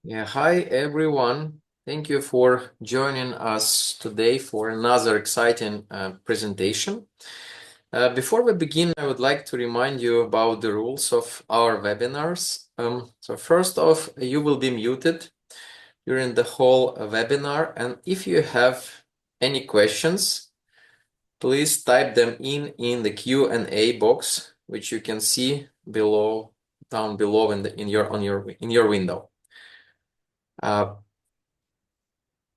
Yeah, hi everyone. Thank you for joining us today for another exciting presentation. Before we begin, I would like to remind you about the rules of our webinars. So first off, you will be muted during the whole webinar, and if you have any questions, please type them in the Q&A box, which you can see below, down below in your window.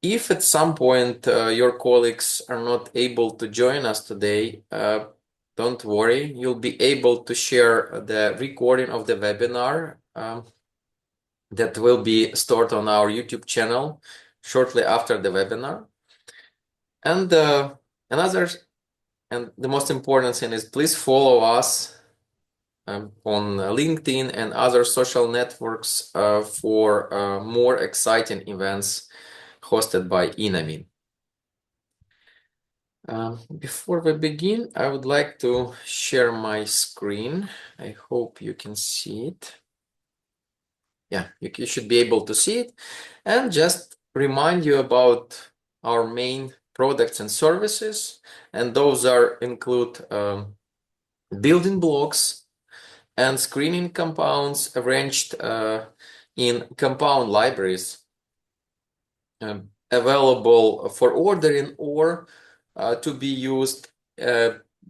If at some point your colleagues are not able to join us today, don't worry, you'll be able to share the recording of the webinar that will be stored on our YouTube channel shortly after the webinar. And another and the most important thing is please follow us on LinkedIn and other social networks for more exciting events hosted by Enamine. Before we begin, I would like to share my screen. I hope you can see it. Yeah, you should be able to see it. And just remind you about our main products and services. And those include building blocks and screening compounds arranged in compound libraries available for ordering or to be used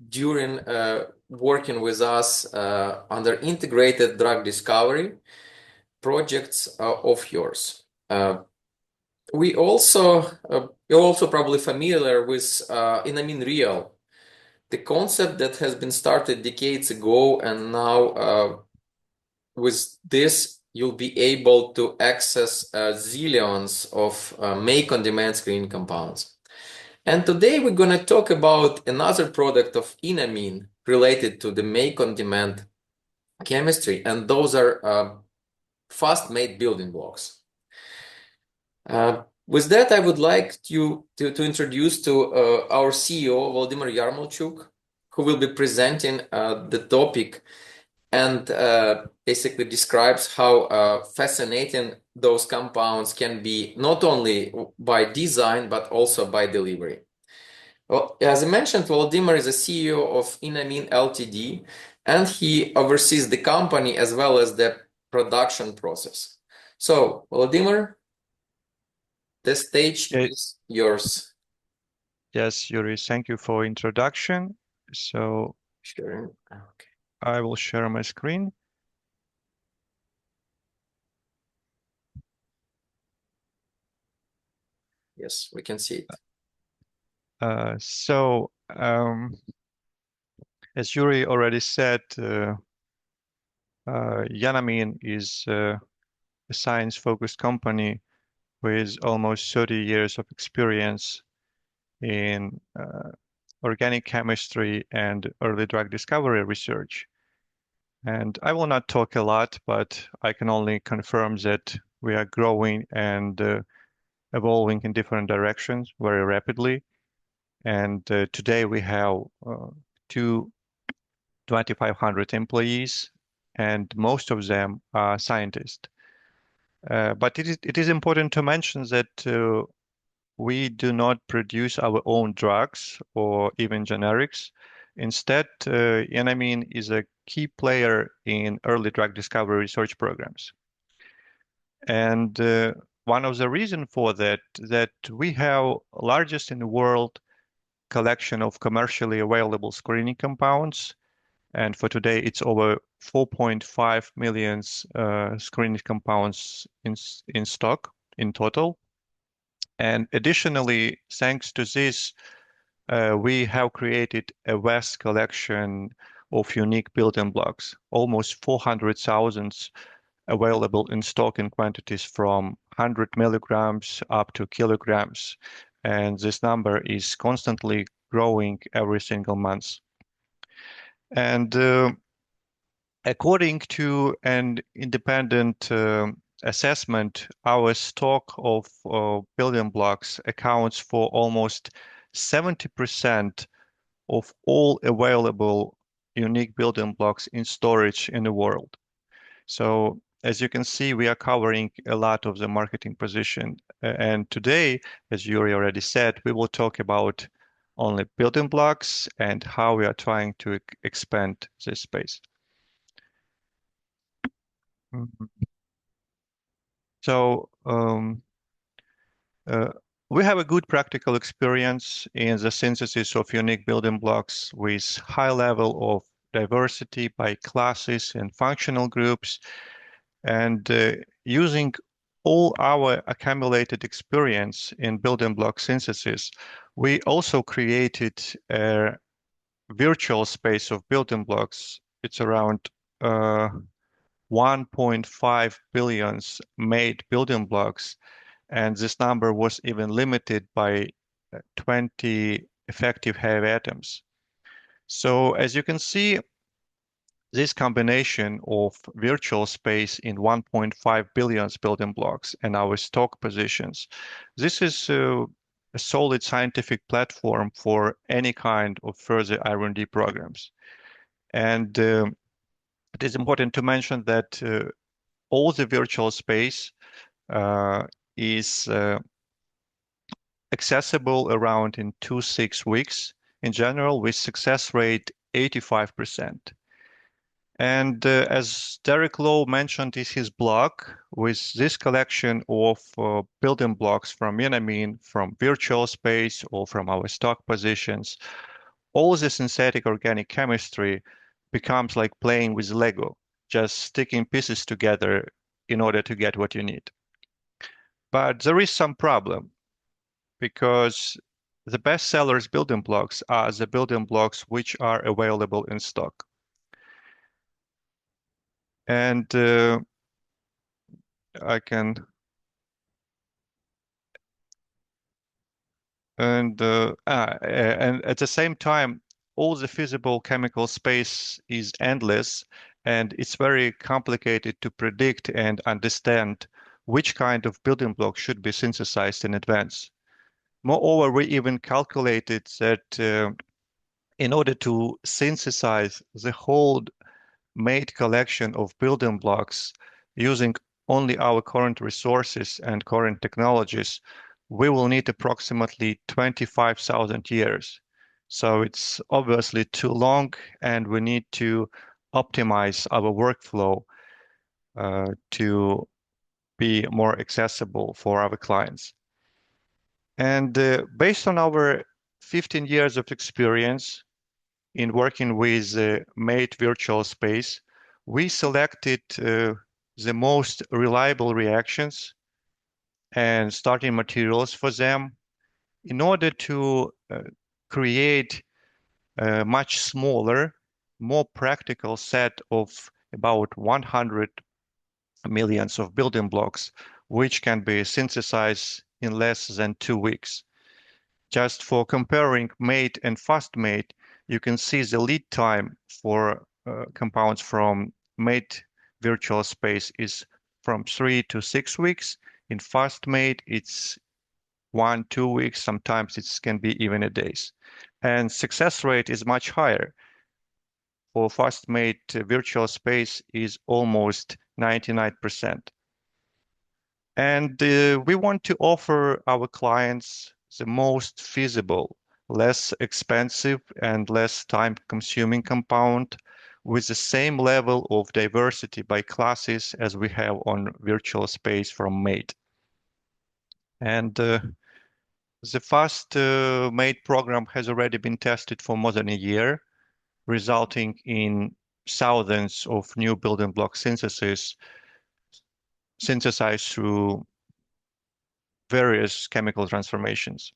during working with us under integrated drug discovery projects of yours. You're also probably familiar with Enamine Real, the concept that has been started decades ago, and now with this you'll be able to access zillions of make-on-demand screening compounds. And today we're going to talk about another product of Enamine related to the make-on-demand chemistry, and those are fast-made building blocks. With that, I would like to introduce to our CEO, Volodymyr Yarmolchuk, who will be presenting the topic and basically describes how fascinating those compounds can be, not only by design, but also by delivery. Well, as I mentioned, Volodymyr is the CEO of Enamine Ltd, and he oversees the company as well as the production process. So, Volodymyr, the stage Okay. is yours. Yes, Yuri, thank you for introduction. So Sharing. Okay. I will share my screen. Yes, we can see it. Uh, so um, as Yuri already said, Enamine is a science-focused company with almost 30 years of experience in organic chemistry and early drug discovery research. And I will not talk a lot, but I can only confirm that we are growing and evolving in different directions very rapidly. And today we have two 2,500 employees, and most of them are scientists. But it is important to mention that we do not produce our own drugs or even generics. Instead, Enamine is a key player in early drug discovery research programs. And one of the reasons for that we have largest in the world collection of commercially available screening compounds. And for today, it's over 4.5 million screening compounds in stock in total. And additionally, thanks to this, we have created a vast collection of unique building blocks, almost 400,000 available in stock in quantities from 100 milligrams up to kilograms. And this number is constantly growing every single month. And according to an independent assessment, our stock of building blocks accounts for almost 70% of all available unique building blocks in storage in the world. So as you can see, we are covering a lot of the marketing position. And today, as Yurii already said, we will talk about only building blocks and how we are trying to expand this space. Mhm. So uh, we have a good practical experience in the synthesis of unique building blocks with high level of diversity by classes and functional groups. And using all our accumulated experience in building block synthesis, we also created a virtual space of building blocks. It's around 1.5 billions made building blocks, and this number was even limited by 20 effective heavy atoms. So as you can see, this combination of virtual space in 1.5 billion building blocks and our stock positions, this is a solid scientific platform for any kind of further R&D programs. And it is important to mention that all the virtual space is accessible around in 2-6 weeks in general, with success rate 85%. And as Derek Lowe mentioned in his blog, with this collection of building blocks from Enamine, from virtual space, or from our stock positions, all the synthetic organic chemistry becomes like playing with Lego, just sticking pieces together in order to get what you need. But there is some problem because the best sellers building blocks are the building blocks which are available in stock. And I can and at the same time, all the feasible chemical space is endless, and it's very complicated to predict and understand which kind of building block should be synthesized in advance. Moreover, we even calculated that in order to synthesize the whole made collection of building blocks using only our current resources and current technologies, we will need approximately 25,000 years. So it's obviously too long, and we need to optimize our workflow to be more accessible for our clients. And based on our 15 years of experience in working with made virtual space, we selected the most reliable reactions and starting materials for them in order to create a much smaller, more practical set of about 100 millions of building blocks, which can be synthesized in less than 2 weeks. Just for comparing made and fast made, you can see the lead time for compounds from made virtual space is from 3 to 6 weeks. In fast made, it's 1, 2 weeks. Sometimes it can be even a days. And success rate is much higher. For fast made virtual space is almost 99%. And we want to offer our clients the most feasible, less expensive, and less time-consuming compound with the same level of diversity by classes as we have on virtual space from MADE. And the fast MADE program has already been tested for more than a year, resulting in thousands of new building block synthesis synthesized through various chemical transformations.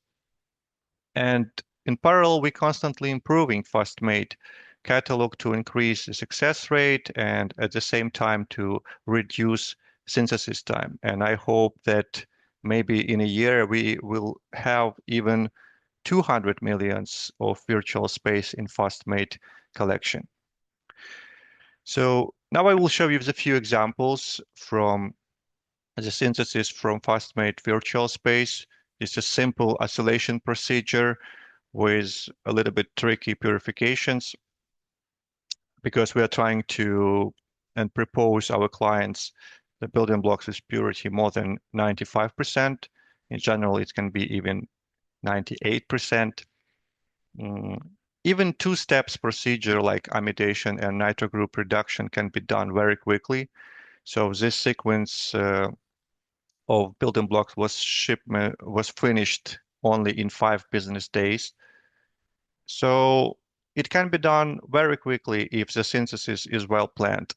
And in parallel, we constantly improving FastMate catalog to increase the success rate and at the same time to reduce synthesis time. And I hope that maybe in a year we will have even 200 millions of virtual space in FastMate collection. So now I will show you the few examples from the synthesis from FastMate virtual space. It's a simple isolation procedure with a little bit tricky purifications because we are trying to and propose our clients the building blocks with purity more than 95%. In general, it can be even 98%. Mm, Even two steps procedure like amidation and nitro group reduction can be done very quickly. So this sequence of building blocks was finished only in 5 business days. So it can be done very quickly if the synthesis is well planned.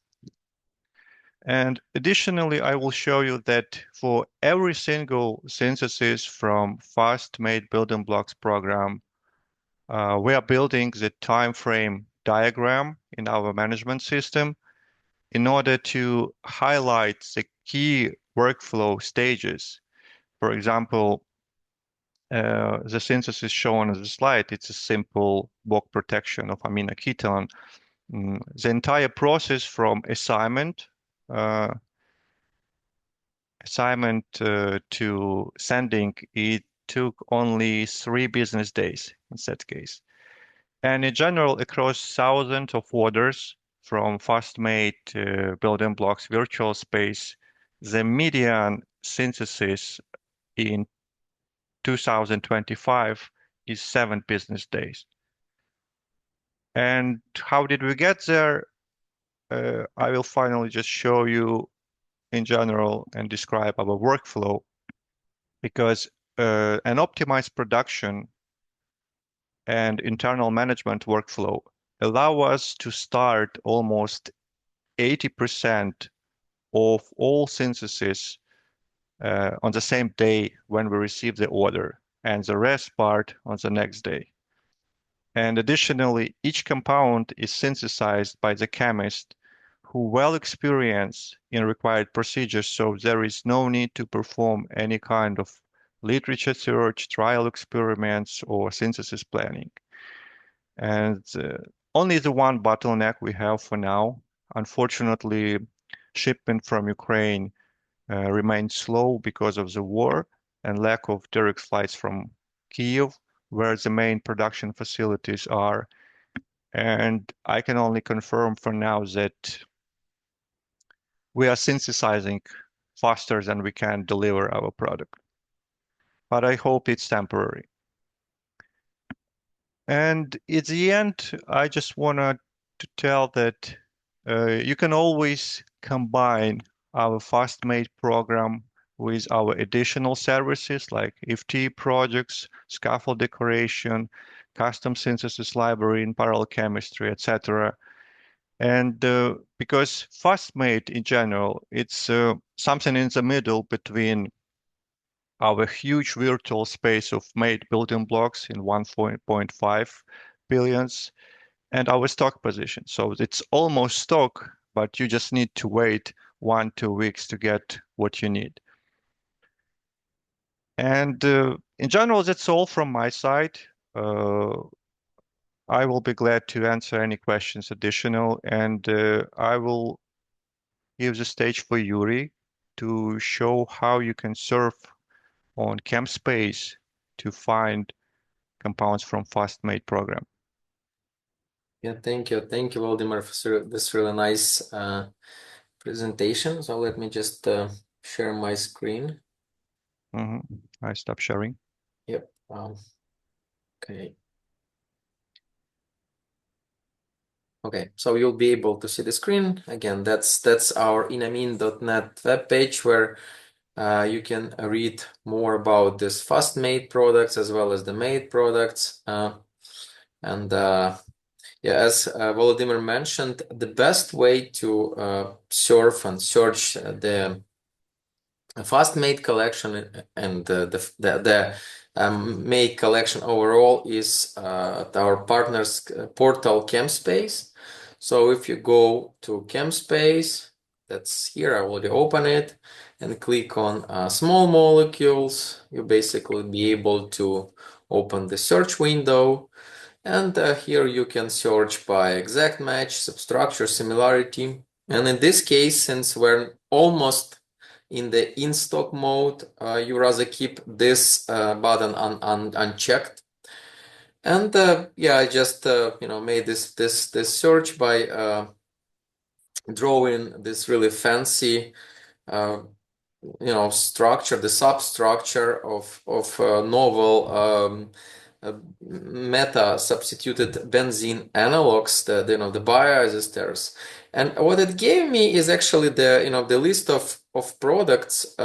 And additionally, I will show you that for every single synthesis from fast-made building blocks program, we are building the time frame diagram in our management system in order to highlight the key workflow stages. For example, the synthesis shown on the slide, it's a simple block protection of amino ketone. The entire process from uh, assignment to sending, it took only 3 business days in that case. And in general, across thousands of orders from fast-made building blocks virtual space, the median synthesis in 2025 is 7 business days. And how did we get there? I will finally just show you in general and describe our workflow because an optimized production and internal management workflow allow us to start almost 80% of all synthesis on the same day when we receive the order, and the rest part on the next day. And additionally, each compound is synthesized by the chemist who well experienced in required procedures, so there is no need to perform any kind of literature search, trial experiments, or synthesis planning. And only the one bottleneck we have for now. Unfortunately, shipment from Ukraine remains slow because of the war and lack of direct flights from Kyiv, where the main production facilities are. And I can only confirm for now that we are synthesizing faster than we can deliver our product. But I hope it's temporary. And at the end, I just wanted to tell that you can always combine our fast-made program with our additional services like FT projects, scaffold decoration, custom synthesis library in parallel chemistry, etc. And because fast-made in general, it's something in the middle between our huge virtual space of made building blocks in 1.5 billions and our stock position. So it's almost stock, but you just need to wait 1, 2 weeks to get what you need. And in general, that's all from my side. Uh, I will be glad to answer any questions additional, and I will give the stage for Yurii to show how you can surf on ChemSpace to find compounds from fast-made program. Yeah, thank you. Thank you, Volodymyr, for this really nice presentation. So let me just share my screen. I stop sharing. Yep. Okay. Okay, so you'll be able to see the screen. Again, that's our enamine.net webpage where you can read more about this fast-made products as well as the made products. And yeah, as Volodymyr mentioned, the best way to surf and search the fast-made collection and the made collection overall is our partners portal ChemSpace. So if you go to ChemSpace, that's here, I already open it, and click on small molecules, you basically be able to open the search window. And here you can search by exact match, substructure, similarity. And in this case, since we're almost in the in-stock mode, you rather keep this button unchecked. And yeah, I just made this search by drawing this really fancy structure, the substructure of novel meta substituted benzene analogs, the bioisosteres. And what it gave me is actually the list of products,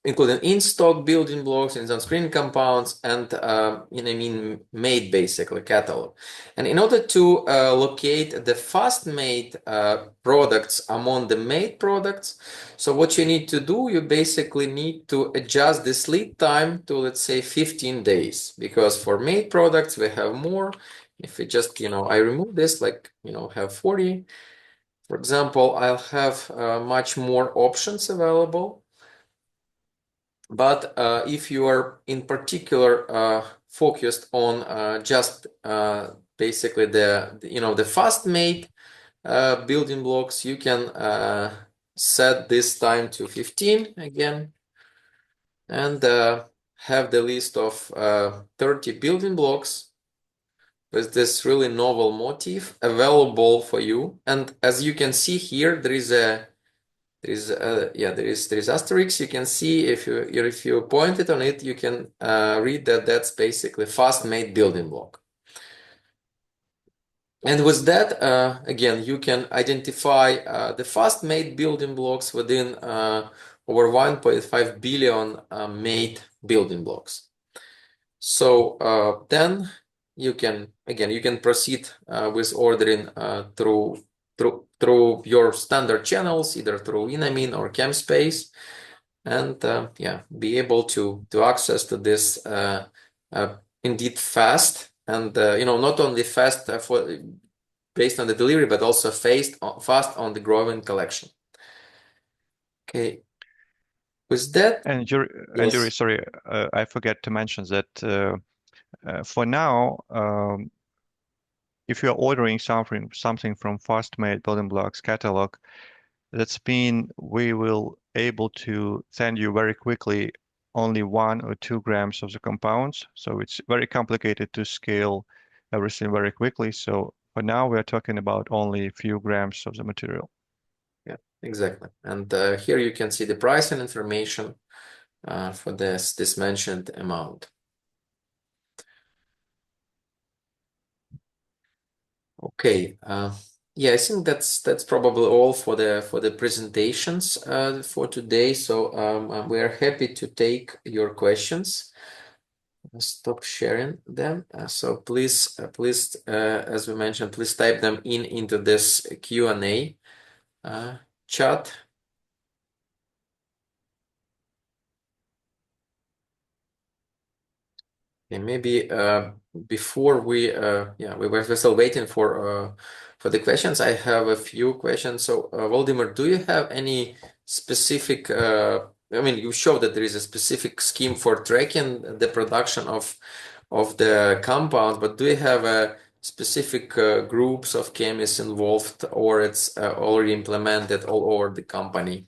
including in-stock building blocks, in screen compounds, and Enamine MADE, basically, catalog. And in order to locate the fast-made products among the made products, so what you need to do, you basically need to adjust this lead time to, let's say, 15 days, because for made products, we have more. If we just, I remove this, like, have 40, for example, I'll have much more options available. But if you are in particular focused on just basically the fast-made building blocks, you can set this time to 15 again, and have the list of 30 building blocks with this really novel motif available for you. And as you can see here, there is asterisk. You can see if you point it on it, you can read that that's basically fast-made building block. And with that, again, you can identify the fast-made building blocks within over 1.5 billion made building blocks. So then you can proceed with ordering through your standard channels, either through Enamine or ChemSpace, and be able to access to this indeed fast, and not only fast based on the delivery, but also fast on the growing collection. Okay, with that, And yes. Yurii, sorry, I forget to mention that for now, if you're ordering something from Fast-Made Building Blocks catalog, that's mean we will able to send you very quickly only 1 or 2 grams of the compounds. So it's very complicated to scale everything very quickly. So for now, we're talking about only a few grams of the material. Yeah, exactly. And here you can see the price and information for this mentioned amount. Okay. Yeah, I think that's probably all for the presentations for today. So we are happy to take your questions. I'll stop sharing them. So please, as we mentioned, please type them into this Q&A chat. Okay, maybe before we were still waiting for the questions. I have a few questions. So Volodymyr, do you have any specific? I mean, you showed that there is a specific scheme for tracking the production of the compounds, but do you have a specific groups of chemists involved, or it's already implemented all over the company?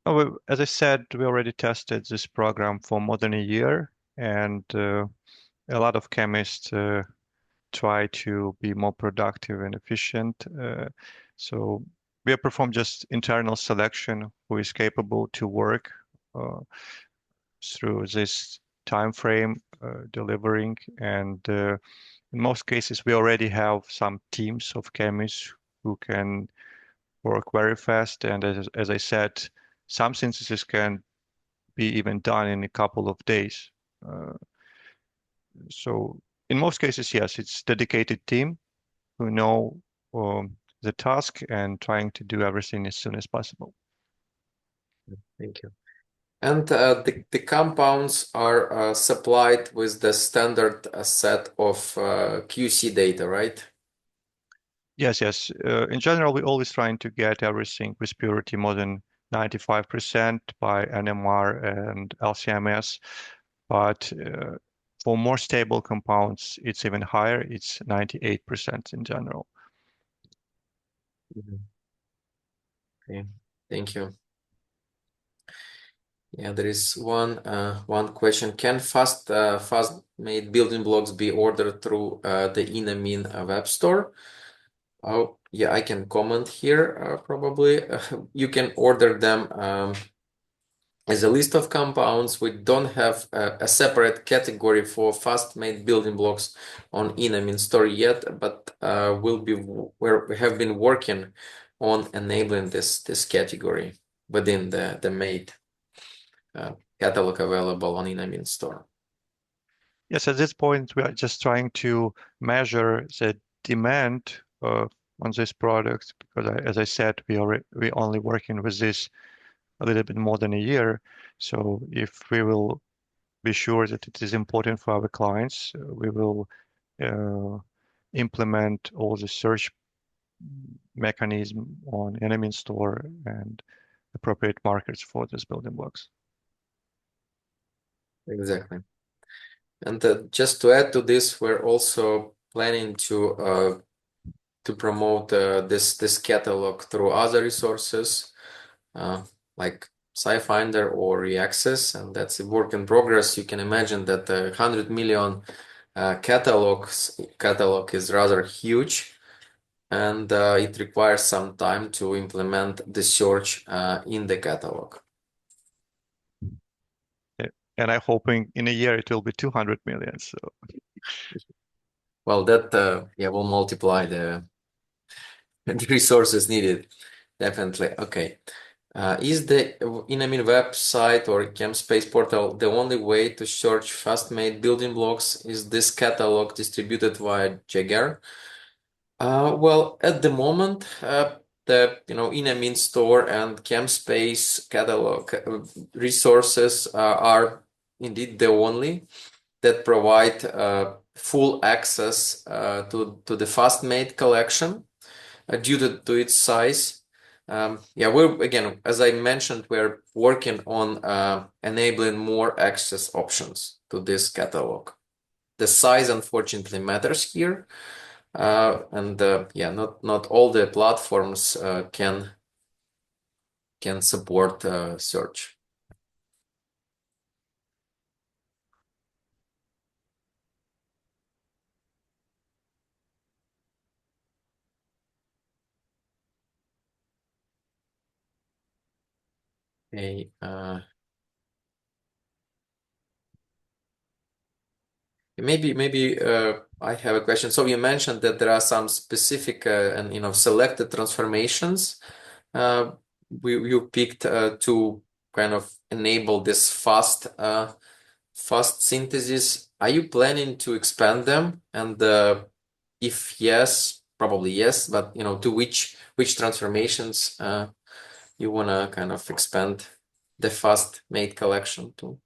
Oh, as I said, we already tested this program for more than a year, and a lot of chemists try to be more productive and efficient. So we have performed just internal selection who is capable to work uh, through this time frame, delivering. And in most cases, we already have some teams of chemists who can work very fast. And as I said, some synthesis can be even done in a couple of days. So in most cases, yes, it's dedicated team who know the task and trying to do everything as soon as possible. Thank you. And the compounds are supplied with the standard set of QC data, right? Yes, yes. In general, we're always trying to get everything with purity more than 95% by NMR and LC-MS. But for more stable compounds, it's even higher. It's 98% in general. Mhm. Okay, thank you. Yeah, there is one question. Can fast-made building blocks be ordered through the Enamine web store? Oh, yeah, I can comment here probably. You can order them as a list of compounds. We don't have a separate category for fast-made building blocks on Enamine store yet, but we have been working on enabling this category within the made catalog available on Enamine store. Yes, at this point, we are just trying to measure the demand on this product because, as I said, we only working with this a little bit more than a year. So if we will be sure that it is important for our clients, we will uh, implement all the search mechanism on Enamine store and appropriate markers for these building blocks. Exactly. And just to add to this, we're also planning to promote this catalog through other resources like SciFinder or Reaccess, and that's a work in progress. You can imagine that 100 million catalog is rather huge, and it requires some time to implement the search in the catalog. And I'm hoping in a year it will be 200 million. So Well, that yeah will multiply the resources needed. Definitely. Okay. Is the Enamine website or ChemSpace portal the only way to search fast-made building blocks? Is this catalog distributed via Jaeger? Well, at the moment, the Enamine store and ChemSpace catalog resources are indeed the only that provide full access to the fast-made collection due to its size. Yeah, we're again, as I mentioned, we're working on enabling more access options to this catalog. The size, unfortunately, matters here, and yeah, not all the platforms can support search. Okay. Maybe I have a question. So you mentioned that there are some specific and selected transformations you picked to kind of enable this fast synthesis. Are you planning to expand them? And if yes, probably yes, but to which transformations you wanna kind of expand the fast made collection to?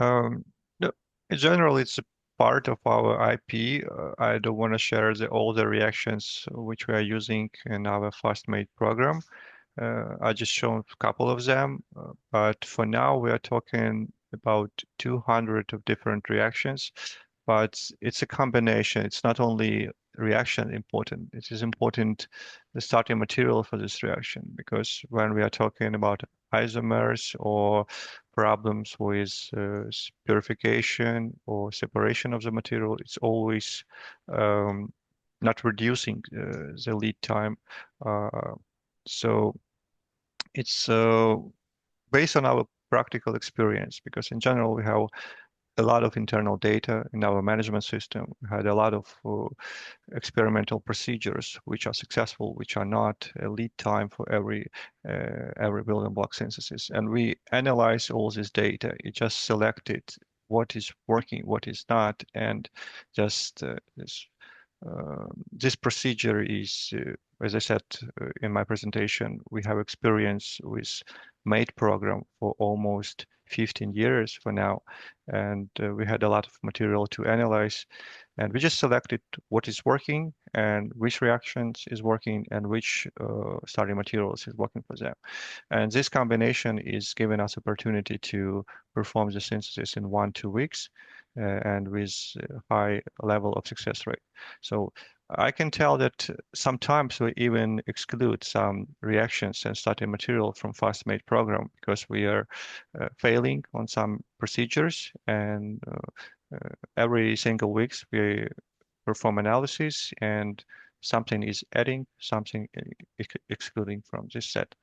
Um, no, in general, it's a part of our IP. I don't want to share all the reactions which we are using in our FastMate program. I just shown a couple of them, but for now we are talking about 200 of different reactions, but it's a combination. It's not only reaction important. It is important the starting material for this reaction because when we are talking about isomers or problems with purification or separation of the material, it's always not reducing the lead time. So it's based on our practical experience because in general we have a lot of internal data in our management system. We had a lot of experimental procedures which are successful, which are not, a lead time for every building block synthesis. And we analyze all this data. It just selected what is working, what is not, and just this procedure is, as I said in my presentation, we have experience with MADE program for almost 15 years for now, and we had a lot of material to analyze, and we just selected what is working and which reactions is working and which starting materials is working for them. And this combination is giving us opportunity to perform the synthesis in 1-2 weeks and with high level of success rate. So I can tell that sometimes we even exclude some reactions and starting material from fast-made program because we are failing on some procedures, and every single weeks we perform analysis and something is adding, something excluding from this set.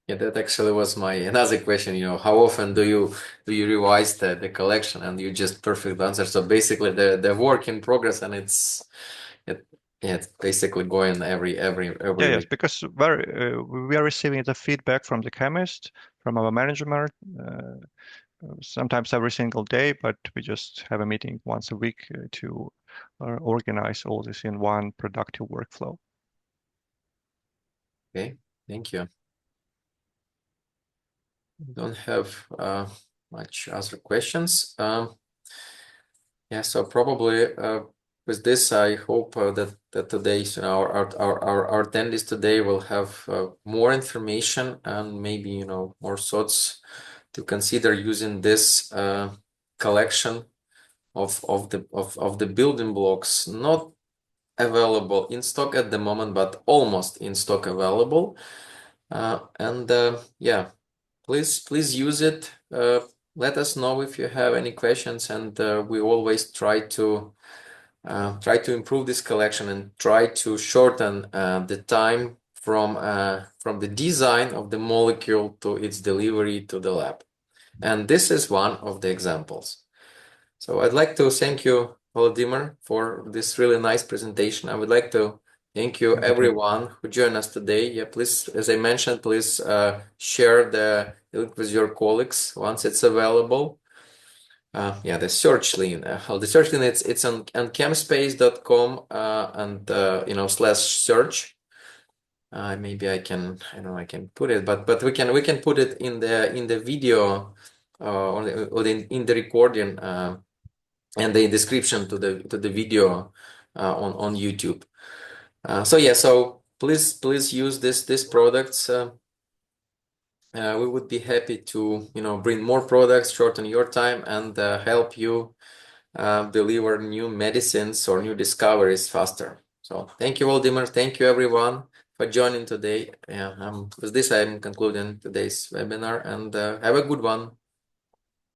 Yeah, that actually was my another question, how often do you revise the collection, and you just perfect answer. So basically the work in progress, and it yeah, it's basically going every Yeah, yes, week. because we are receiving the feedback from the chemist, from our management, sometimes every single day, but we just have a meeting once a week to organize all this in one productive workflow. Okay, thank you. Don't have much other questions. Yeah, so probably with this, I hope that today's our attendees today will have more information and maybe more thoughts to consider using this collection of the building blocks, not available in stock at the moment, but almost in stock available. And yeah, please use it. Let us know if you have any questions, and we always try to improve this collection and try to shorten the time from the design of the molecule to its delivery to the lab. And this is one of the examples. So I'd like to thank you, Volodymyr, for this really nice presentation. I would like to thank you, Thank you. everyone who joined us today. Yeah, please, as I mentioned, please share the link with your colleagues once it's available. Yeah, the search link. The search link it's on chemspace.com /search. Maybe I can put it, but we can put it in the video in the recording and the description to the video on YouTube. So yeah, so please use this products. We would be happy to bring more products, shorten your time, and help you deliver new medicines or new discoveries faster. So thank you, Volodymyr. Thank you, everyone, for joining today. With this, I'm concluding today's webinar, and have a good one.